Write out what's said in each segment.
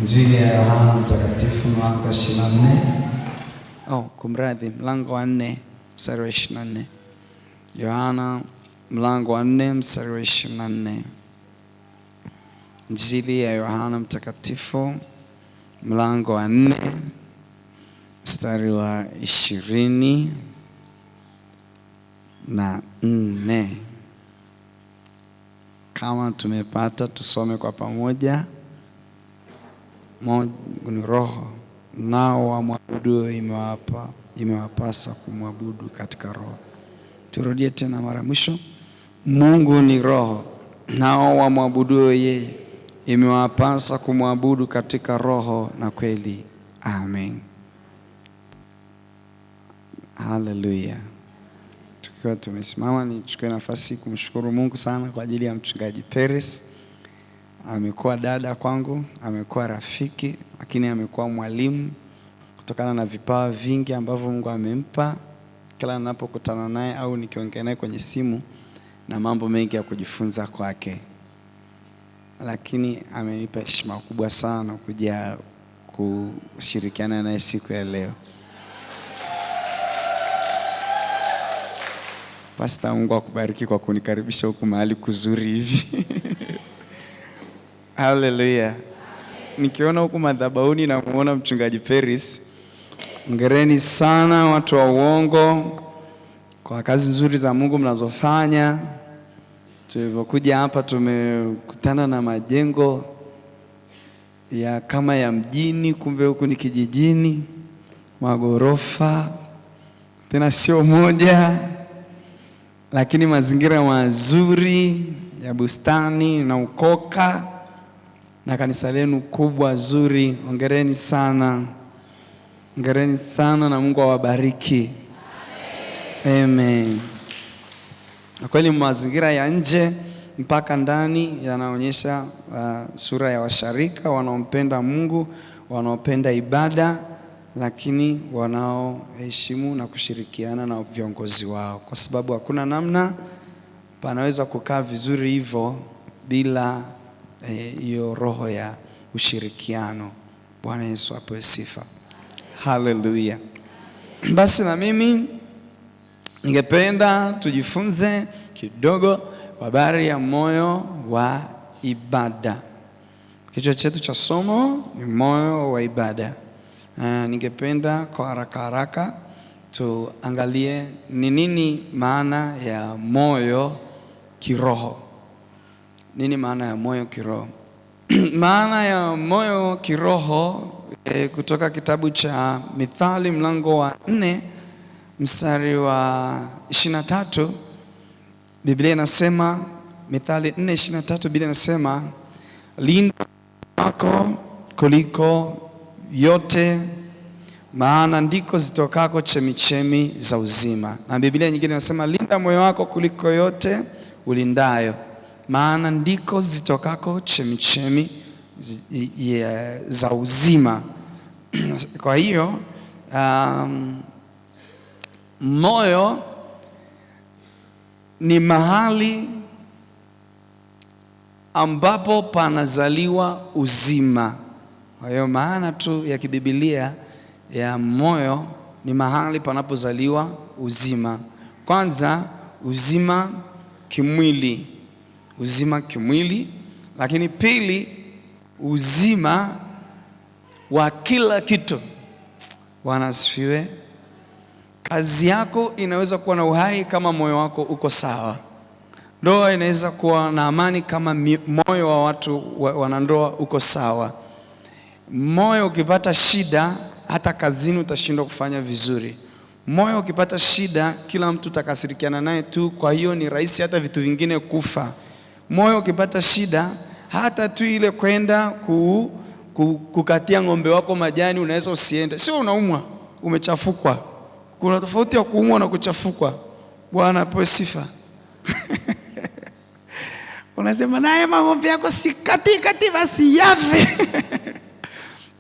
Injili ya Yohana Mtakatifu mlango wa 24. Kumradhi, mlango wa 4 mstari wa 24. Yohana mlango wa 4 mstari wa 24. Injili ya Yohana Mtakatifu mlango wa 4 mstari wa 24. Kama tumepata tusome kwa pamoja. Mungu ni roho, nao wamwabuduo imewapasa kumwabudu katika roho. Turudie tena mara mwisho. Mungu ni roho, nao wamwabuduo yeye imewapasa kumwabudu katika roho na kweli. Amen. Haleluya. Tukiwa tumesimama, nichukue nafasi kumshukuru Mungu sana kwa ajili ya mchungaji Peres. Amekuwa dada kwangu, amekuwa rafiki, lakini amekuwa mwalimu kutokana na vipawa vingi ambavyo Mungu amempa. Kila ninapokutana naye au nikiongea naye kwenye simu na mambo mengi ya kujifunza kwake. Lakini amenipa heshima kubwa sana kuja kushirikiana naye siku ya leo. Pastor, Mungu akubariki kwa kunikaribisha huku mahali kuzuri hivi. Hallelujah. Nikiona huku madhabahuni na muona mchungaji Peris. Hongereni sana watu wa uongo kwa kazi nzuri za Mungu mnazofanya. Tulivyokuja hapa tumekutana na majengo ya kama ya mjini, kumbe huku ni kijijini. Magorofa tena sio moja, lakini mazingira mazuri ya bustani na ukoka na kanisa lenu kubwa zuri. Hongereni sana. Hongereni sana na Mungu awabariki. Amen. Na kweli mazingira ya nje mpaka ndani yanaonyesha sura ya washarika wanaompenda Mungu, wanaopenda ibada, lakini wanaoheshimu na kushirikiana na viongozi wao, kwa sababu hakuna namna panaweza kukaa vizuri hivyo bila hiyo roho ya ushirikiano. Bwana Yesu apewe sifa. Hallelujah. Basi na mimi ningependa tujifunze kidogo habari ya moyo wa ibada. Kichwa chetu cha somo ni moyo wa ibada. Ningependa kwa haraka tuangalie ni nini maana ya moyo kiroho. Nini maana ya moyo kiroho? Maana ya moyo kiroho kutoka kitabu cha Mithali mlango wa 4 mstari wa 23. Biblia inasema, Mithali 4:23, Biblia inasema, linda wako kuliko yote, maana ndiko zitokako chemichemi za uzima. Na Biblia nyingine inasema, linda moyo wako kuliko yote ulindayo, maana ndiko zitokako chemichemi za uzima. Kwa hiyo moyo ni mahali ambapo panazaliwa uzima. Kwa hiyo maana tu ya kibibilia ya moyo ni mahali panapozaliwa uzima. Kwanza uzima kimwili, lakini pili uzima wa kila kitu. Bwana asifiwe. Kazi yako inaweza kuwa na uhai kama moyo wako uko sawa. Ndoa inaweza kuwa na amani kama moyo wa watu wanandoa uko sawa. Moyo ukipata shida, hata kazini utashindwa kufanya vizuri. Moyo ukipata shida, kila mtu utakasirikiana naye tu, kwa hiyo ni rahisi hata vitu vingine kufa. Moyo ukipata shida, hata tu ile kwenda kukatia ng'ombe wako majani unaweza usiende. Sio unaumwa, umechafukwa. Kuna tofauti ya kuumwa na kuchafukwa. Bwana apewe sifa. Unasema naye ng'ombe yako si kati basi yafe.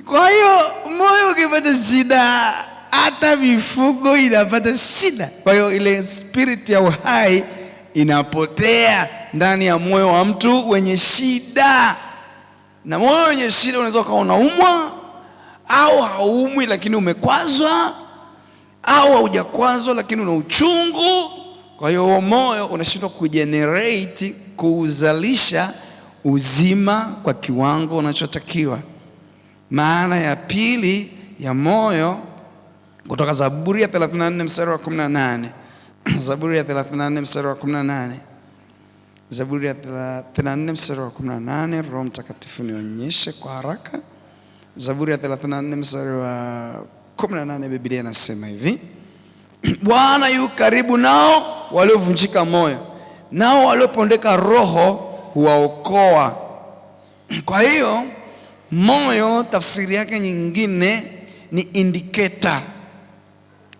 Kwa hiyo moyo ukipata shida, hata mifugo inapata shida. Kwa hiyo ile spirit ya uhai inapotea ndani ya moyo wa mtu wenye shida. Na moyo wenye shida unaweza kuwa unaumwa au haumwi lakini umekwazwa, au haujakwazwa lakini una uchungu. Kwa hiyo moyo unashindwa kugenerate, kuzalisha uzima kwa kiwango unachotakiwa. Maana ya pili ya moyo kutoka Zaburi ya 34 mstari wa 18. Zaburi ya 34 mstari wa 18. Zaburi ya 34 mstari wa 18. Roho Mtakatifu nionyeshe kwa haraka. Zaburi ya 34 mstari wa 18, Biblia inasema hivi: Bwana yu karibu nao waliovunjika moyo, nao waliopondeka roho huwaokoa. Kwa hiyo moyo tafsiri yake nyingine ni indicator.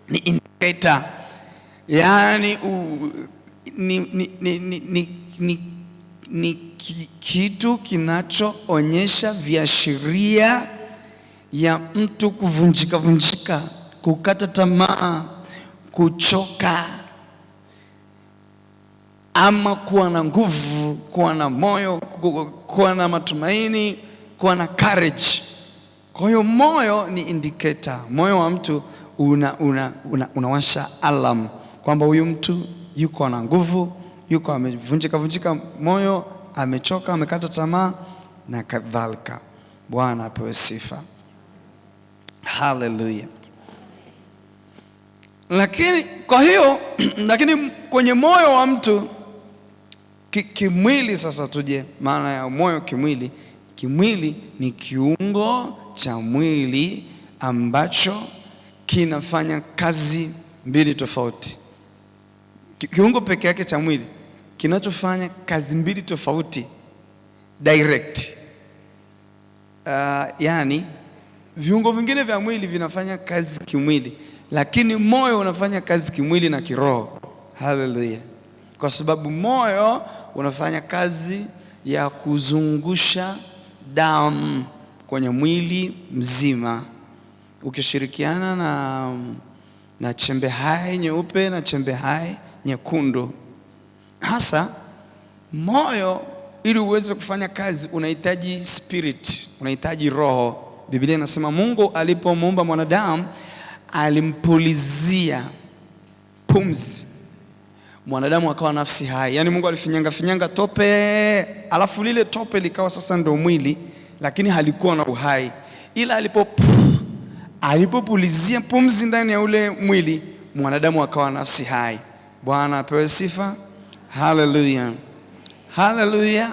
Ni indicator. Yaani ni kitu kinachoonyesha viashiria ya mtu kuvunjika, kukata tamaa, kuchoka, ama kuwa na nguvu, kuwa na moyo, kuwa na matumaini, kuwa na courage. Kwa hiyo moyo ni indicator. Moyo wa mtu unawasha alarm kwamba huyu mtu yuko na nguvu, yuko amevunjika moyo, amechoka, amekata tamaa na kadhalika. Bwana apewe sifa. Hallelujah. Lakini kwenye moyo wa mtu kimwili, sasa tuje maana ya moyo kimwili. Kimwili ni kiungo cha mwili ambacho kinafanya kazi mbili tofauti. Kiungo peke yake cha mwili kinachofanya kazi mbili tofauti direct. Yani viungo vingine vya mwili vinafanya kazi kimwili, lakini moyo unafanya kazi kimwili na kiroho. Hallelujah. Kwa sababu moyo unafanya kazi ya kuzungusha damu kwenye mwili mzima, ukishirikiana na chembe hai nyeupe na chembe hai nyekundu. Hasa moyo ili uweze kufanya kazi unahitaji spirit, unahitaji roho. Biblia inasema Mungu alipomuumba mwanadamu alimpulizia pumzi, mwanadamu akawa nafsi hai. Yaani Mungu alifinyanga tope, alafu lile tope likawa sasa ndo mwili, lakini halikuwa na uhai. Ila alipopulizia pumzi ndani ya ule mwili, mwanadamu akawa nafsi hai. Bwana apewe sifa. Hallelujah. Hallelujah.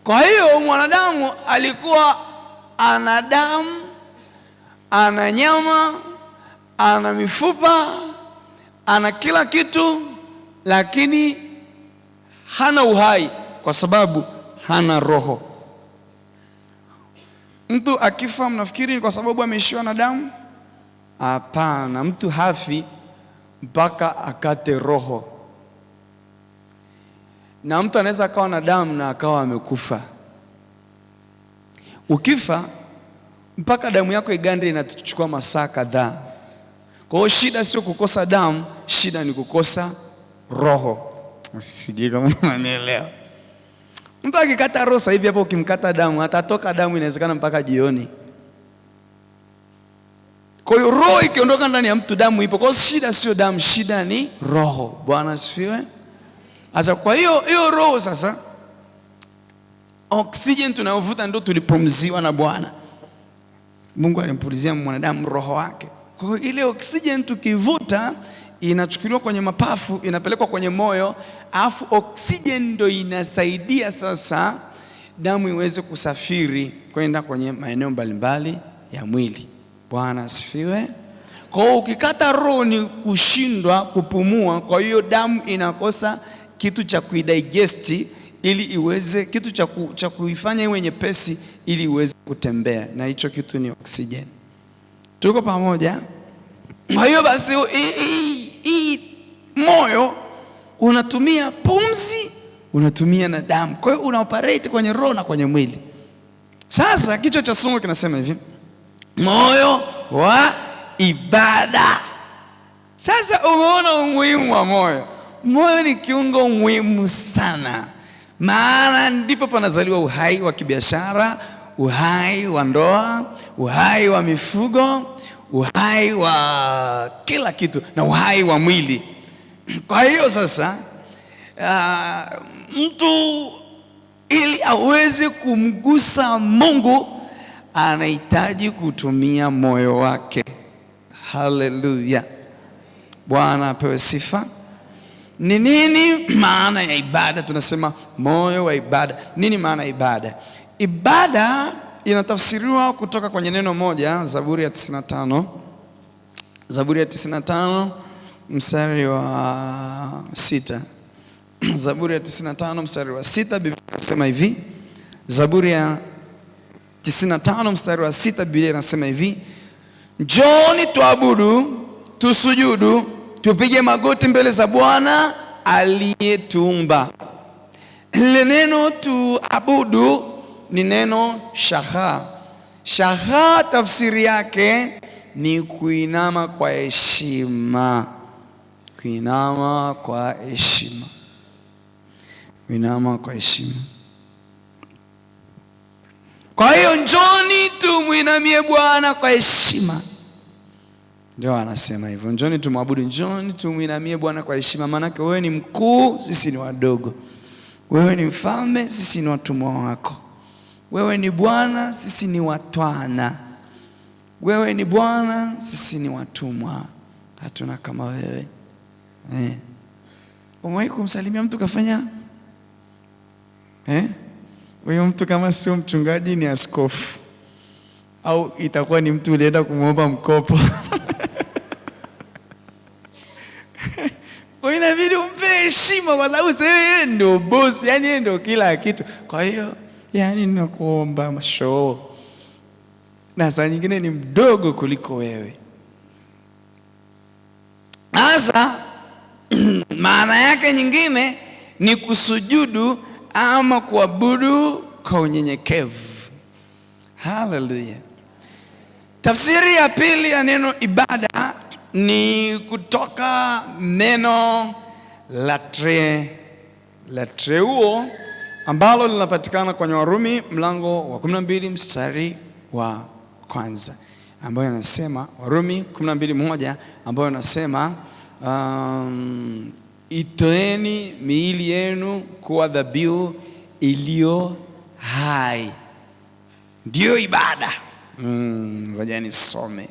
Kwa hiyo mwanadamu alikuwa ana damu, ana nyama, ana mifupa, ana kila kitu, lakini hana uhai kwa sababu hana roho. Mtu akifa mnafikiri ni kwa sababu ameishiwa na damu? Hapana, mtu hafi mpaka akate roho. Na mtu anaweza akawa na damu na akawa amekufa. Ukifa mpaka damu yako igande inachukua masaa kadhaa. Kwa hiyo shida sio kukosa damu, shida ni kukosa roho. Sijui kama unanielewa. Mtu akikata roho sasa hivi hapo, ukimkata damu atatoka damu inawezekana mpaka jioni. Kwa hiyo roho ikiondoka ndani ya mtu, damu ipo. Kwa hiyo shida sio damu, shida ni roho. Bwana asifiwe. Sasa kwa hiyo roho sasa, oxygen tunayovuta ndio tulipumziwa na Bwana. Mungu alimpulizia mwanadamu roho wake. Kwa hiyo ile oxygen tukivuta inachukuliwa kwenye mapafu, inapelekwa kwenye moyo, alafu oxygen ndio inasaidia sasa damu iweze kusafiri kwenda kwenye maeneo mbalimbali ya mwili. Bwana asifiwe. Kwa hiyo ukikata roho ni kushindwa kupumua, kwa hiyo damu inakosa kitu cha kuidigest ili iweze, kitu cha kuifanya iwe nyepesi ili iweze kutembea, na hicho kitu ni oxygen. Tuko pamoja? Kwa hiyo basi moyo unatumia pumzi, unatumia na damu. Kwa hiyo unaoperate kwenye roho na kwenye mwili. Sasa kichwa cha somo kinasema hivi: moyo wa ibada. Sasa umeona umuhimu wa moyo. Moyo ni kiungo muhimu sana. maana ndipo panazaliwa uhai wa kibiashara, uhai wa ndoa, uhai wa mifugo, uhai wa kila kitu na uhai wa mwili. Kwa hiyo sasa mtu ili aweze kumgusa Mungu anahitaji kutumia moyo wake. Haleluya, Bwana apewe sifa. Ni nini maana ya ibada? Tunasema moyo wa ibada. Nini maana ya ibada? Ibada inatafsiriwa kutoka kwenye neno moja, Zaburi ya 95. Zaburi ya 95 mstari wa 6. Zaburi ya 95 mstari wa 6, Biblia inasema hivi. Zaburi ya 95 mstari wa 6, Biblia inasema hivi: njooni tuabudu, tusujudu, tupige magoti mbele za Bwana aliyetuumba. Ile neno tuabudu ni neno shaha. Shaha tafsiri yake ni kuinama kwa heshima. Kuinama kwa heshima. Kuinama kwa heshima. Kwa hiyo njoni tumuinamie Bwana kwa heshima. Ndio anasema hivyo, njoni tumwabudu, njoni tumuinamie Bwana kwa heshima. Maana wewe ni mkuu, sisi ni wadogo. Wewe ni mfalme, sisi ni watumwa wako. Wewe ni Bwana, sisi ni watwana. Wewe ni Bwana, sisi ni watumwa. Hatuna kama wewe. Umewahi kumsalimia mtu kafanya? Huyo mtu kama sio mchungaji ni askofu. Au itakuwa ni mtu ulienda kumwomba mkopo. Kwa hiyo inabidi umpe heshima kwa sababu yeye ndio boss, yani yeye ndio kila kitu. Kwa hiyo yani ninakuomba mshoo. Na saa nyingine ni mdogo kuliko wewe. Sasa maana yake nyingine ni kusujudu ama kuabudu kwa unyenyekevu. Haleluya. Tafsiri ya pili ya neno ibada ni kutoka neno latreuo ambalo linapatikana kwenye Warumi mlango wa 12 mstari wa kwanza, ambayo inasema, Warumi 12:1, ambayo inasema itoeni miili yenu kuwa dhabihu iliyo hai, ndio ibada. Ngoja nisome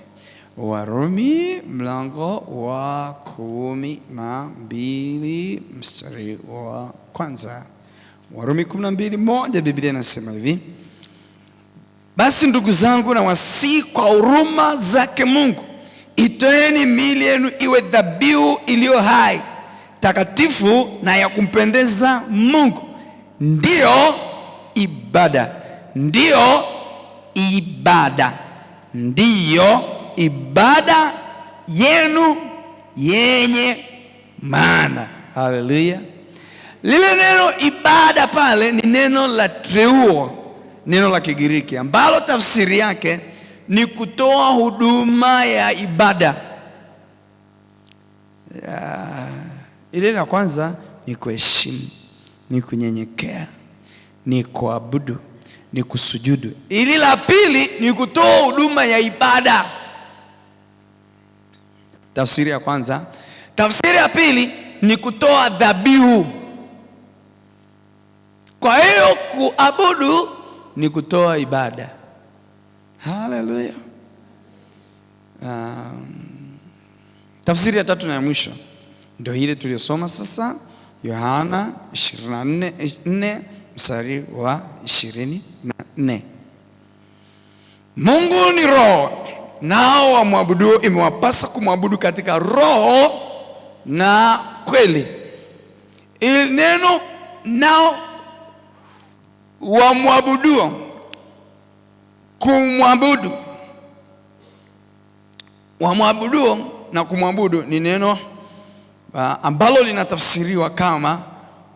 Warumi mlango wa 12 mstari wa kwanza. Warumi 12:1, Biblia inasema hivi: basi ndugu zangu, na wasihi kwa huruma zake Mungu, itoeni miili yenu iwe dhabihu iliyo hai, takatifu na ya kumpendeza Mungu, ndiyo ibada. Ndiyo ibada. Ndiyo ibada yenu yenye maana. Haleluya. Lile neno ibada pale ni neno latreuo, neno la Kigiriki ambalo tafsiri yake ni kutoa huduma ya ibada. Ile la kwanza ni kuheshimu, ni kunyenyekea, ni kuabudu, ni kusujudu. Ile la pili ni kutoa huduma ya ibada. Tafsiri ya kwanza. Tafsiri ya pili ni kutoa dhabihu. Kwa hiyo kuabudu ni kutoa ibada. Haleluya. Tafsiri ya tatu na ya mwisho ndio ile tuliyosoma sasa, Yohana 24:4 mstari wa 24. Mungu ni roho, nao wamwabuduo imewapasa kumwabudu katika roho na kweli. Ili neno nao wamwabuduo, kumwabudu, wamwabuduo na kumwabudu ni neno ambalo linatafsiriwa kama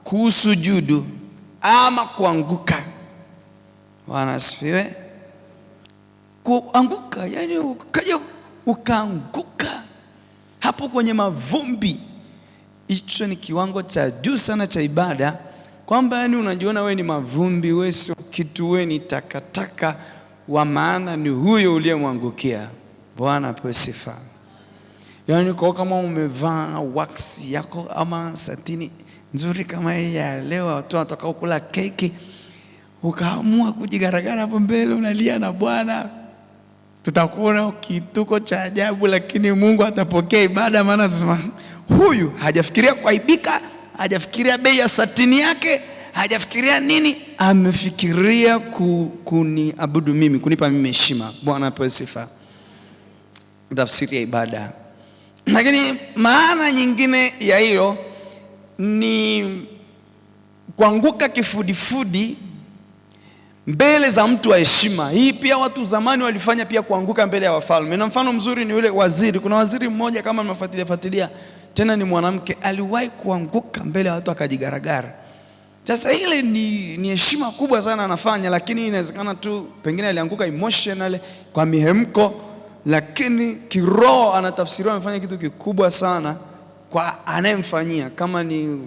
kusujudu ama kuanguka. Bwana asifiwe. Kuanguka, yani ukaja ukaanguka hapo kwenye mavumbi. Hicho ni kiwango cha juu sana cha ibada, kwamba yani unajiona we ni mavumbi, we sio kitu, we ni takataka, wa maana ni huyo uliyemwangukia. Bwana apewe sifa. Yani kwa kama umevaa wax yako ama satini nzuri kama hii ya leo, watu watakao kula keki, ukaamua kujigaragara hapo mbele unalia na Bwana, tutakuona kituko cha ajabu, lakini Mungu atapokea ibada. Maana tunasema huyu hajafikiria kuaibika, hajafikiria bei ya satini yake, hajafikiria nini, amefikiria kuniabudu mimi, kunipa mimi heshima. Bwana apewe sifa. Tafsiri ya ibada. Lakini maana nyingine ya hilo ni kuanguka kifudifudi mbele za mtu wa heshima. Hii pia watu zamani walifanya pia, kuanguka mbele ya wafalme. Na mfano mzuri ni yule waziri. Kuna waziri mmoja, kama mnafuatilia tena, ni mwanamke, aliwahi kuanguka mbele ya watu akajigaragara. Sasa ile ni heshima kubwa sana anafanya, lakini inawezekana tu pengine alianguka emotional kwa mihemko, lakini kiroho anatafsiriwa amefanya kitu kikubwa sana kwa anayemfanyia, kama ni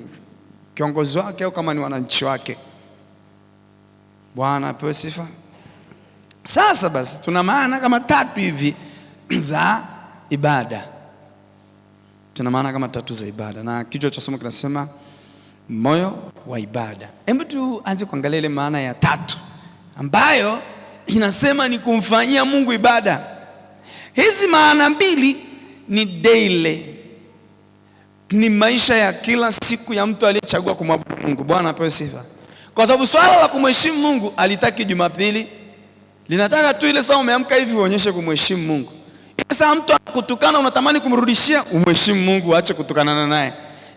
kiongozi wake au kama ni wananchi wake. Bwana apewe sifa. Sasa basi tuna maana kama tatu hivi za ibada. Tuna maana kama tatu za ibada, na kichwa cha somo kinasema moyo wa ibada. Hebu tuanze kuangalia ile maana ya tatu ambayo inasema ni kumfanyia Mungu ibada. Hizi maana mbili ni daily, ni maisha ya kila siku ya mtu aliyechagua kumwabudu Mungu. Bwana apewe sifa. Kwa sababu swala la kumheshimu Mungu alitaki Jumapili, linataka tu ile saa umeamka hivi uonyeshe kumheshimu Mungu. Ile saa mtu akutukana unatamani kumrudishia, umheshimu Mungu, aache kutukanana naye.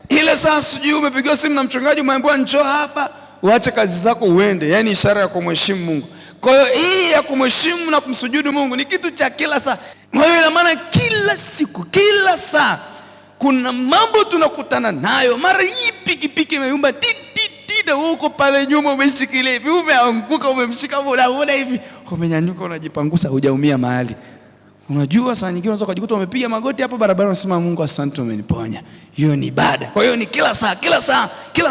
Ile saa sijui umepigiwa simu na mchungaji umeambiwa njoo hapa, uache kazi zako uende, yani ishara ya kumheshimu Mungu. Kwa hiyo hii ya kumheshimu na kumsujudu Mungu ni kitu cha kila saa. Kwa hiyo ina maana kila siku, kila saa kuna mambo tunakutana nayo. Mara hii pikipiki imeyumba titi, huko pale nyuma umeshikilia hivi, umeanguka, umemshika unaona hivi, umenyanyuka unajipangusa, hujaumia mahali. Unajua saa nyingine unaweza kujikuta umepiga magoti hapo barabara, unasema Mungu asante umeniponya. Hiyo ni ibada. Kwa hiyo ni kila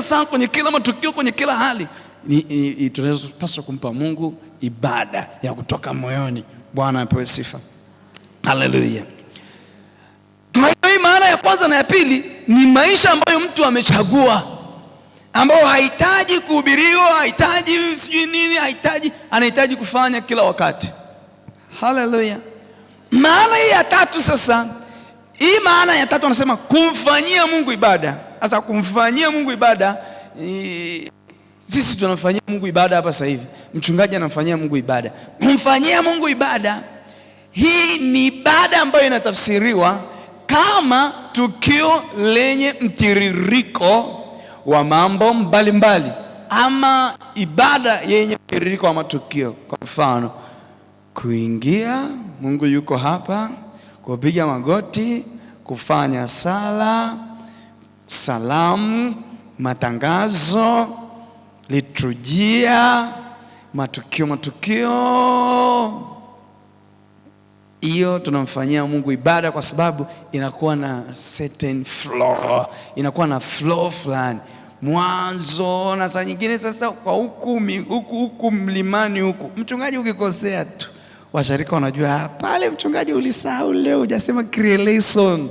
saa kwenye kila matukio, kwenye kila hali tunapaswa kumpa Mungu ibada ya kutoka moyoni. Bwana apewe sifa. Haleluya. Hii maana ya kwanza na ya pili ni maisha ambayo mtu amechagua, ambao hahitaji kuhubiriwa, hahitaji sijui nini, anahitaji kufanya kila wakati. Haleluya. Maana hii ya tatu sasa, hii maana ya tatu anasema kumfanyia Mungu ibada. Sasa kumfanyia Mungu ibada, sisi tunamfanyia Mungu ibada hapa sasa hivi. Mchungaji anamfanyia Mungu ibada. Kumfanyia Mungu ibada, hii ni ibada ambayo inatafsiriwa kama tukio lenye mtiririko wa mambo mbalimbali, ama ibada yenye mtiririko wa matukio. Kwa mfano, kuingia, Mungu yuko hapa, kupiga magoti, kufanya sala, salamu, matangazo, liturujia, matukio. Hiyo tunamfanyia Mungu ibada kwa sababu inakuwa na certain flow, inakuwa na flow fulani mwanzo. Na saa nyingine sasa kwa huku mlimani huku, mchungaji ukikosea tu, washarika wanajua pale mchungaji ulisahau leo hujasema creation.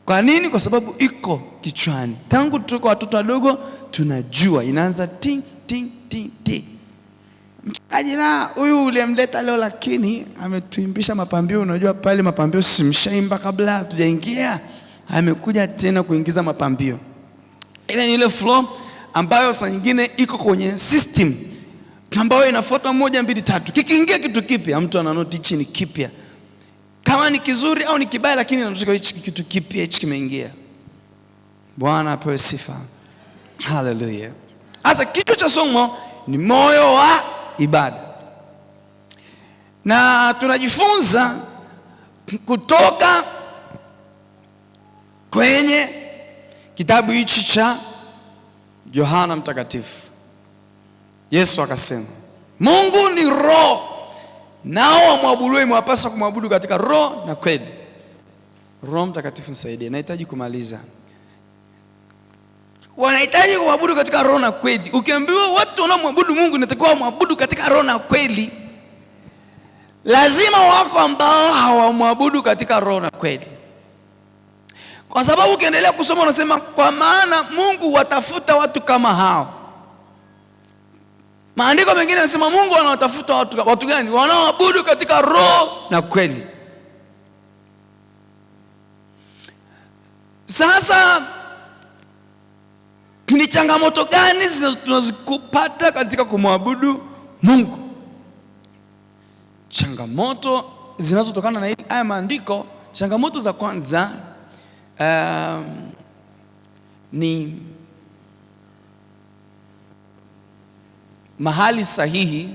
Kwa nini? Kwa sababu iko kichwani. Tangu tuko watoto wadogo tunajua inaanza ting ting ting ting. Mchungaji na huyu ulimleta leo, lakini ametuimbisha mapambio. Unajua pale mapambio simshaimba kabla hatujaingia, amekuja tena kuingiza mapambio. Ile ni ile flow ambayo saa nyingine iko kwenye system ambayo inafuata 1 2 3. Kikiingia kitu kipya, mtu ananoti hichi ni kipya. Kama ni kizuri au ni kibaya, lakini anataka hichi kitu kipya, hichi kimeingia. Bwana apewe sifa. Haleluya. Sasa kichwa cha somo ni moyo wa ibada, na tunajifunza kutoka kwenye kitabu hichi cha Yohana Mtakatifu. Yesu akasema Mungu ni roho, nao wamwabuduo mwapaswa kumwabudu katika roho na kweli. Roho Mtakatifu nisaidie, nahitaji kumaliza. wanahitaji kumwabudu katika roho na kweli. Ukiambiwa watu wanaomwabudu Mungu inatakiwa wamwabudu katika roho na kweli, lazima wako ambao hawamwabudu katika roho na kweli. Kwa sababu ukiendelea kusoma unasema kwa maana Mungu watafuta watu kama hao. Maandiko mengine yanasema Mungu anawatafuta watu gani? Wanaoabudu katika roho na kweli. Sasa ni changamoto gani tunazokupata katika kumwabudu Mungu? Changamoto zinazotokana na haya maandiko, changamoto za kwanza ni mahali sahihi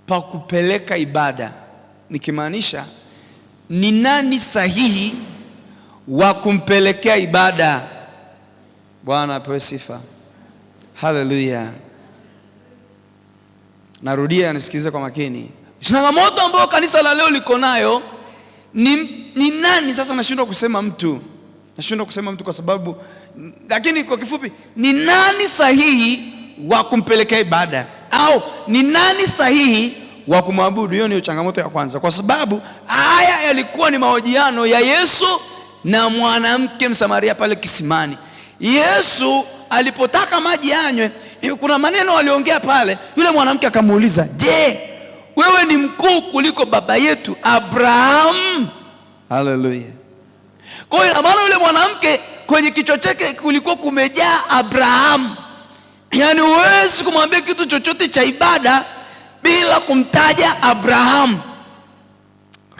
pa kupeleka ibada. Nikimaanisha ni nani sahihi wa kumpelekea ibada. Bwana apewe sifa. Haleluya. Narudia, nisikize kwa makini. Changamoto ambayo kanisa la leo liko nayo ni nani? Sasa nashindwa kusema mtu kwa sababu, lakini kwa kifupi, ni nani sahihi wa kumpelekea ibada, au ni nani sahihi wa kumwabudu? Hiyo ndio changamoto ya kwanza, kwa sababu haya yalikuwa ni mahojiano ya Yesu na mwanamke Msamaria pale kisimani. Yesu alipotaka maji anywe, kuna maneno aliongea pale. Yule mwanamke akamuuliza, "Je, wewe ni mkuu kuliko baba yetu Abraham?" Haleluya. Kwa hiyo maana yule mwanamke kwenye kichwa chake kulikuwa kumejaa Abraham. Yaani huwezi kumwambia kitu chochote cha ibada bila kumtaja Abraham.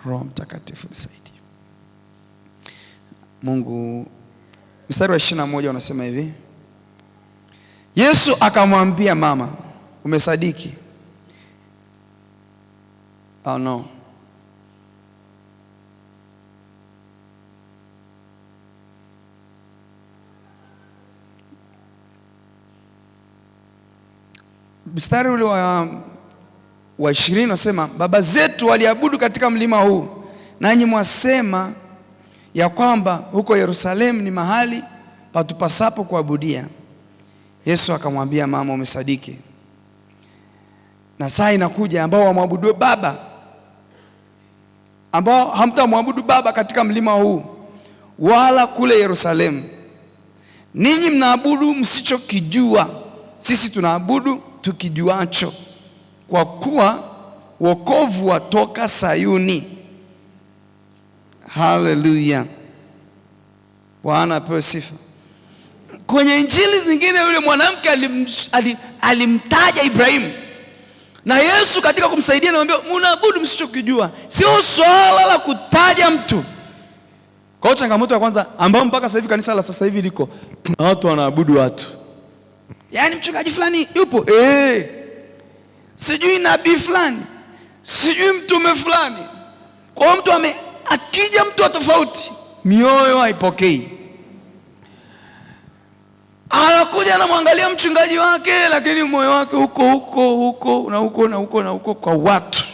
Roho Mtakatifu nisaidie. Mungu, mstari wa 21 unasema hivi: Yesu akamwambia, "Mama, umesadiki?" Oh no. Mstari ule wa 20 unasema, "Baba zetu waliabudu katika mlima huu, nanyi mwasema ya kwamba huko Yerusalemu ni mahali patupasapo kuabudia." Yesu akamwambia, "Mama, umesadiki. Na saa inakuja ambao wamwabudu Baba, ambao hamtamwabudu Baba katika mlima huu wala kule Yerusalemu. Ninyi mnaabudu msichokijua, sisi tunaabudu tukijuacho, kwa kuwa wokovu watoka Sayuni." Haleluya. Bwana apewe sifa. Kwenye injili zingine yule mwanamke alimtaja Ibrahimu, na Yesu katika kumsaidia anamwambia, "Mnaabudu msichokijua." Sio swala la kutaja mtu. Kwa hiyo changamoto ya kwanza ambayo mpaka sasa hivi kanisa la sasa hivi liko, kuna watu wanaabudu watu. Yaani mchungaji fulani yupo, sijui nabii fulani, sijui mtume fulani. Kwa hiyo akija mtu wa tofauti, mioyo haipokei. Anakuja anamwangalia mchungaji wake, lakini moyo wake huko kwa watu.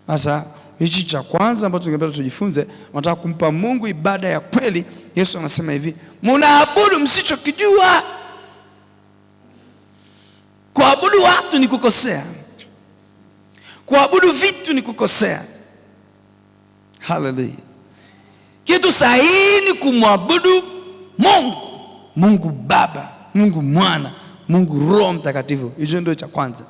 Sasa hichi cha kwanza ambacho tungependa tujifunze, nataka kumpa Mungu ibada ya kweli. Yesu anasema hivi, "Mnaabudu msichokijua." Kuabudu watu ni kukosea. Kuabudu vitu ni kukosea. Haleluya. Kitu sahihi ni kumwabudu Mungu. Mungu Baba, Mungu Mwana, Mungu Roho Mtakatifu. Hicho ndio cha kwanza.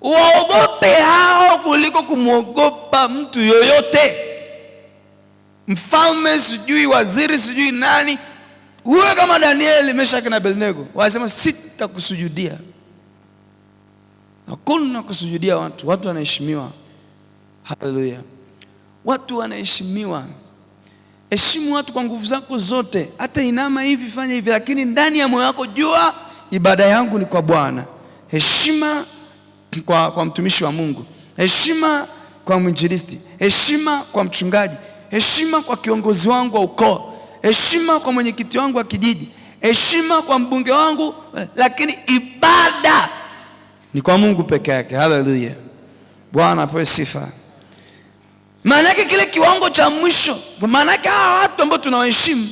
Waogope hao kuliko kumwogopa mtu yoyote. Mfalme, sijui waziri, sijui nani. Uwe kama Danieli, Meshaki na Abednego. Wasema, "Sitakusujudia." Hakuna kusujudia watu. Watu wanaheshimiwa. Haleluya. Watu wanaheshimiwa. Heshimu watu kwa nguvu zako zote. Hata inama hivi, fanya hivi, lakini ndani ya moyo wako jua ibada yangu ni kwa Bwana. Heshima kwa mtumishi wa Mungu. Heshima kwa mwinjilisti. Heshima kwa mchungaji. Heshima kwa kiongozi wangu wa ukoo. Heshima kwa mwenyekiti wangu wa kijiji. Heshima kwa mbunge wangu, lakini ibada ni kwa Mungu peke yake. Haleluya. Bwana apewe sifa. Maana yake kile kiwango cha mwisho, maana yake hawa watu ambao tunawaheshimu,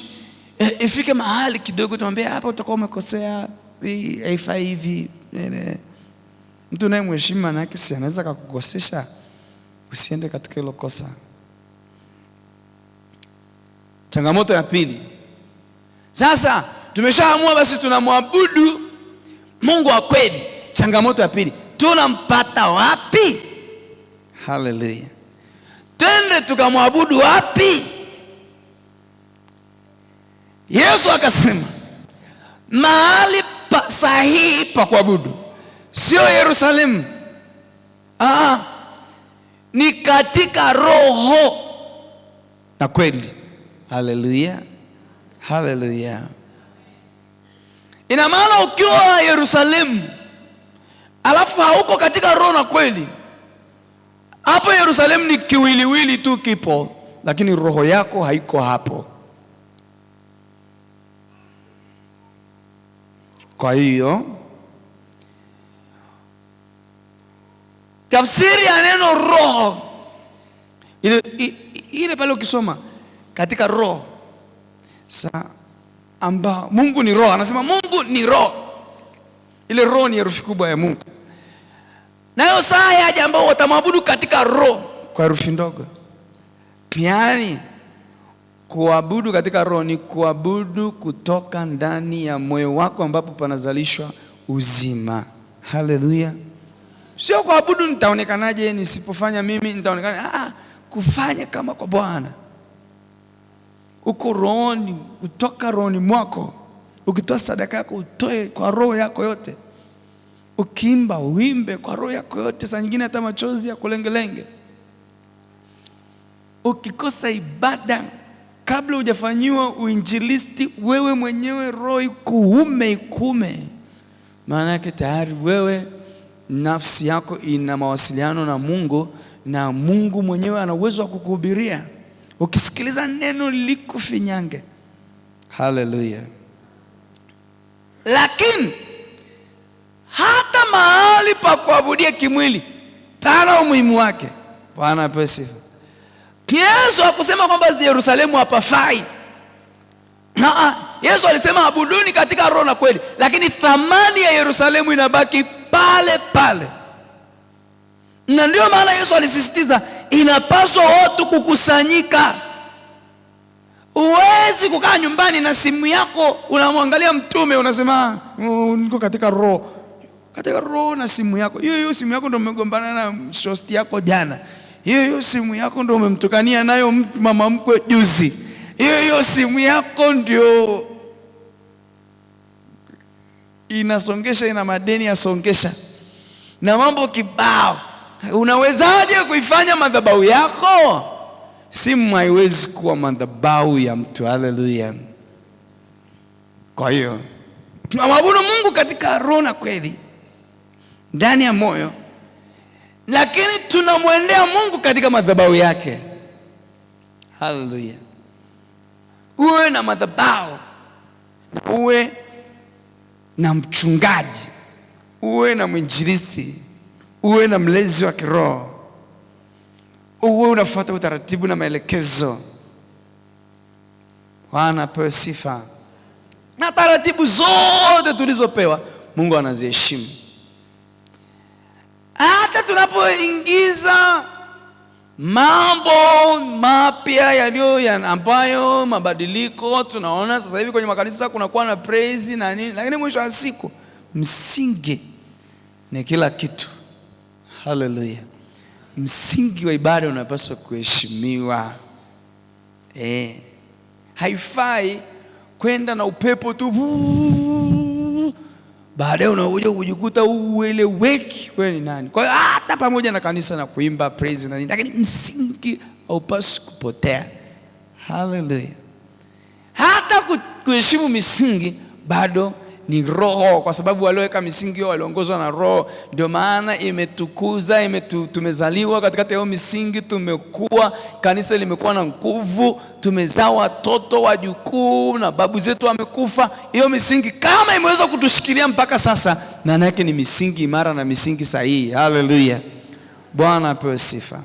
Ifike mahali kidogo tumwambie hapa utakuwa umekosea, haifai hivi. Mtu naye mheshimu manake si anaweza kukukosesha, usiende katika hilo kosa. Changamoto ya pili. Sasa tumeshaamua basi tunamwabudu Mungu wa kweli. Changamoto ya pili, tunampata wapi? Haleluya. Twende tukamwabudu wapi? Yesu akasema mahali sahihi pa kuabudu sio Yerusalemu. Ni katika roho na kweli. Haleluya. Haleluya. Ina maana ukiwa Yerusalemu alafu hauko katika roho na kweli, hapo Yerusalemu ni kiwiliwili tu kipo, lakini roho yako haiko hapo. Kwa hiyo tafsiri ya neno roho ile pale ukisoma katika roho amba Mungu ni roho, anasema Mungu ni roho. Ile roho ni herufi kubwa ya Mungu. Nayo saa yaja ambao watamwabudu katika roho kwa herufi ndogo. Yaani kuabudu katika roho ni kuabudu kutoka ndani ya moyo wako ambapo panazalishwa uzima. Haleluya. Sio kuabudu nitaonekanaje nisipofanya mimi nitaonekana. Kufanya kama kwa Bwana. Uko rohoni, kutoka rohoni mwako. Ukitoa sadaka yako utoe kwa roho yako yote. Ukiimba uimbe kwa roho yako yote, saa nyingine hata machozi ya kulengelenge. Ukikosa ibada kabla hujafanyiwa uinjilisti, wewe mwenyewe roho ikuume. Maana yake tayari wewe nafsi yako ina mawasiliano na Mungu, na Mungu mwenyewe ana uwezo wa kukuhubiria. Ukisikiliza neno likufinyange. Haleluya. Lakini hata mahali pa kuabudia kimwili pana umuhimu wake. Bwana apewe sifa. Yesu hakusema kwamba Yerusalemu hapafai. Yesu alisema abuduni katika roho na kweli, lakini thamani ya Yerusalemu inabaki pale pale. Na ndio maana Yesu alisisitiza inapaswa watu kukusanyika. Uwezi kukaa nyumbani na simu yako unamwangalia mtume unasema niko katika roho. Katika roho na simu yako. Hiyo simu yako ndio umegombana na shosti yako jana. Hiyo simu yako ndio umemtukania nayo mama mkwe juzi. Hiyo simu yako ndio inasongesha, ina madeni yasongesha na mambo kibao. Unawezaje kuifanya madhabahu yako? Simu haiwezi kuwa madhabahu ya mtu. Haleluya. Kwa hiyo tunamwabudu Mungu katika roho na kweli ndani ya moyo, lakini tunamwendea Mungu katika madhabahu yake. Haleluya. Uwe na madhabahu, uwe na mchungaji, uwe na mwinjilisti, uwe na mlezi wa kiroho, uwe unafuata utaratibu na maelekezo. Bwana apewe sifa. Na taratibu zote tulizopewa Mungu anaziheshimu. Hata tunapoingiza mambo mapya ambayo mabadiliko tunaona sasa hivi kwenye makanisa kunakuwa na praise na nini, lakini mwisho wa siku msingi ni kila kitu. Haleluya. Msingi wa ibada unapaswa kuheshimiwa. Haifai kwenda na upepo tu, baadaye unakuja kujikuta ueleweki wewe ni nani. Kwa hiyo hata pamoja na kanisa na kuimba praise na nini, lakini msingi haupaswi kupotea. Haleluya. Hata kuheshimu misingi bado ni roho, kwa sababu walioweka misingi hiyo waliongozwa na roho. Ndio maana imetukuza, tumezaliwa katika hiyo misingi, tumekuwa, kanisa limekuwa na nguvu, tumezaa watoto wajukuu na babu zetu wamekufa. Hiyo misingi kama imeweza kutushikilia mpaka sasa, maana yake ni misingi imara na misingi sahihi. Haleluya. Bwana apewe sifa.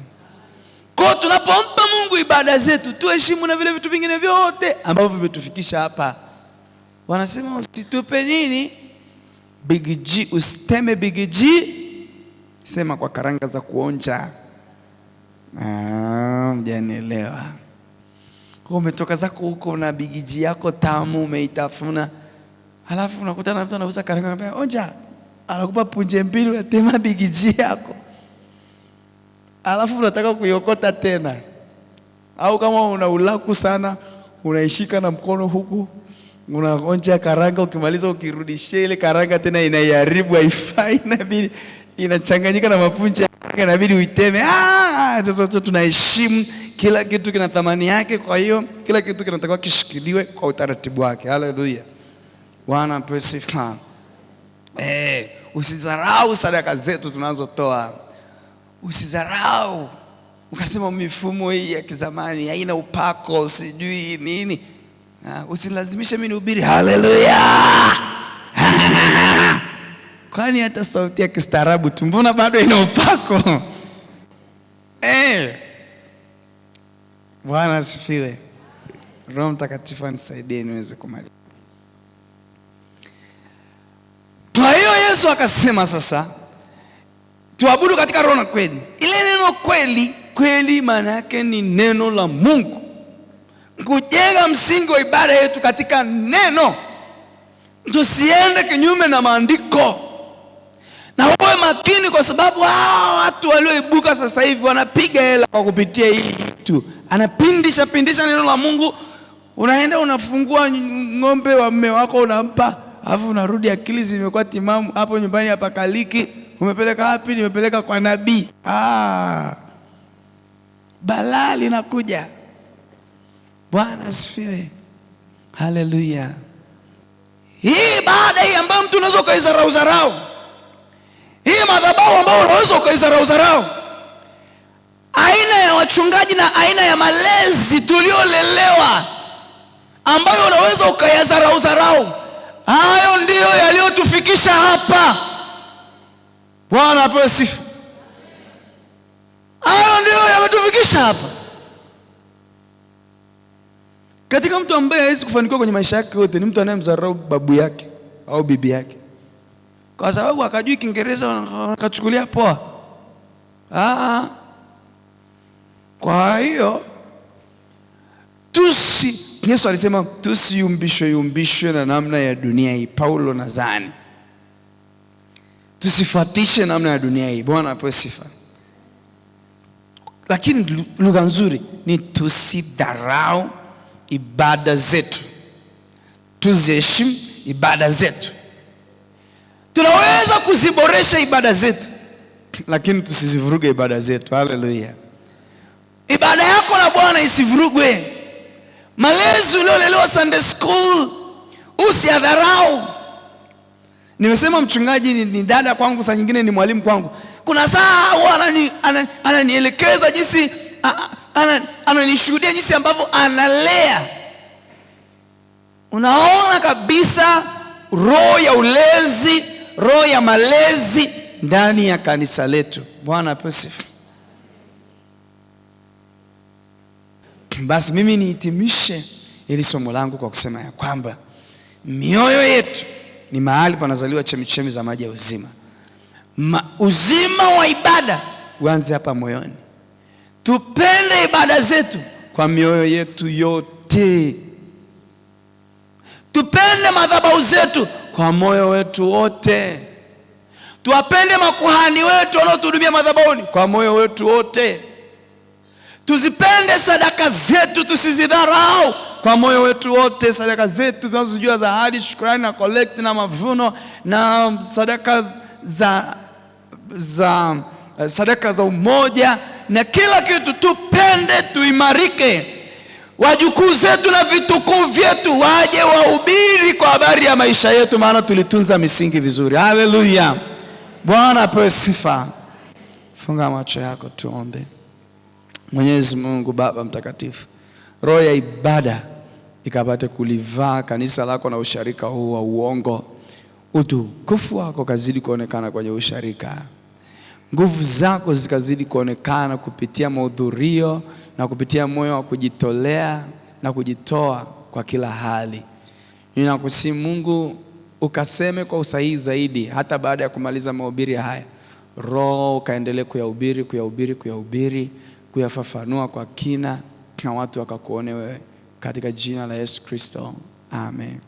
Kwa tunapompa Mungu Mungu ibada zetu, tuheshimu na vile vitu vingine vyote ambavyo vimetufikisha hapa. Wanasema usitupe nini? Big G, usiteme Big G, sema kwa karanga za kuonja. Mjanielewa. Kwa umetoka zako huko na Big G yako tamu umeitafuna, halafu unakutana na mtu anauza karanga, anambia onja, anakupa punje mbili, unatema Big G yako, halafu unataka kuiokota tena. Au kama una ulaku sana, unaishika na mkono huku, unaonja karanga, ukimaliza ukirudishia ile karanga tena inaiharibu, haifai, inabidi inachanganyika na mapunje, inabidi uiteme. Sasa tunaheshimu kila kitu kina thamani yake, kwa hiyo kila kitu kinatakiwa kishikiliwe kwa utaratibu wake. Haleluya. Bwana apewe sifa. Usidharau sadaka zetu tunazotoa. Usidharau ukasema mifumo hii ya kizamani haina upako sijui nini. Usilazimishe mimi nihubiri haleluya. Kwani hata sauti ya kistaarabu tu mbona bado ina upako? Bwana asifiwe. Roho Mtakatifu anisaidie niweze kumaliza. Kwa hiyo Yesu akasema sasa tuabudu katika roho na kweli. Ile neno kweli, kweli maana yake ni neno la Mungu. Kujenga msingi wa ibada yetu katika neno. Tusiende kinyume na maandiko. Na uwe makini kwa sababu watu walioibuka sasa hivi wanapiga hela kwa kupitia hii tu. Anapindisha neno la Mungu. Unaenda unafungua ng'ombe wa mume wako unampa, alafu unarudi akili zimekuwa timamu, hapo nyumbani hapa kaliki. Umepeleka wapi? Nimepeleka kwa nabii. Balaa linakuja. Bwana asifiwe. Haleluya. Hii baada hii ambayo mtu unaweza ukaizarau. Hii madhabahu ambayo unaweza ukaizarau. Aina ya wachungaji na aina ya malezi tuliolelewa ambayo unaweza ukayazarau. Hayo ndiyo yaliyotufikisha hapa. Bwana apewe sifa. Hayo ndiyo yametufikisha hapa. Katika mtu ambaye hawezi kufanikiwa kwenye maisha yake yote ni mtu anayemdharau babu yake au bibi yake. Kwa sababu akajui Kiingereza akachukulia poa. Kwa hiyo Yesu alisema tusiyumbishwe na namna ya dunia hii. Paulo nadhani tusifuatishe namna ya dunia hii. Bwana apewe sifa. Lakini lugha nzuri ni tusidharau ibada zetu. Tuziheshimu ibada zetu. Tunaweza kuziboresha ibada zetu, lakini tusizivuruge ibada zetu. Haleluya. Ibada yako na Bwana isivurugwe. Malezi uliolelewa Sunday school usiadharau. Nimesema mchungaji ni dada kwangu, saa nyingine ni mwalimu kwangu. Kuna saa ananielekeza jinsi, ananishuhudia jinsi ambavyo analea. Unaona kabisa roho ya ulezi, roho ya malezi ndani ya kanisa letu. Bwana apewe sifa. Basi mimi nihitimishe ili somo langu kwa kusema ya kwamba mioyo yetu ni mahali panazaliwa chemichemi za maji ya uzima. Uzima wa ibada uanze hapa moyoni. Tupende ibada zetu kwa mioyo yetu yote. Tupende madhabahu zetu kwa moyo wetu wote. Tuwapende makuhani wetu wanaotuhudumia madhabahuni kwa moyo wetu wote. Tuzipende sadaka zetu, tusizidharau kwa moyo wetu wote. Sadaka zetu tunazojua za ahadi, shukrani na collect na mavuno na sadaka za umoja na kila kitu, tupende, tuimarike. Wajukuu zetu na vitukuu vyetu waje wahubiri kwa habari ya maisha yetu, maana tulitunza misingi vizuri. Haleluya. Bwana apewe sifa. Funga macho yako tuombe. Mwenyezi Mungu Baba mtakatifu, roho ya ibada ikapate kulivaa kanisa lako na usharika huu wa uongo. Utukufu wako kazidi kuonekana kwenye usharika. nguvu zako zikazidi kuonekana kupitia mahudhurio na kupitia moyo wa kujitolea na kujitoa kwa kila hali. Ninakusihi Mungu ukaseme kwa usahihi zaidi hata baada ya kumaliza mahubiri haya. Roho ukaendelee kuyahubiri, kuyafafanua kwa kina, na watu wakakuone wewe, katika jina la Yesu Kristo. Amen.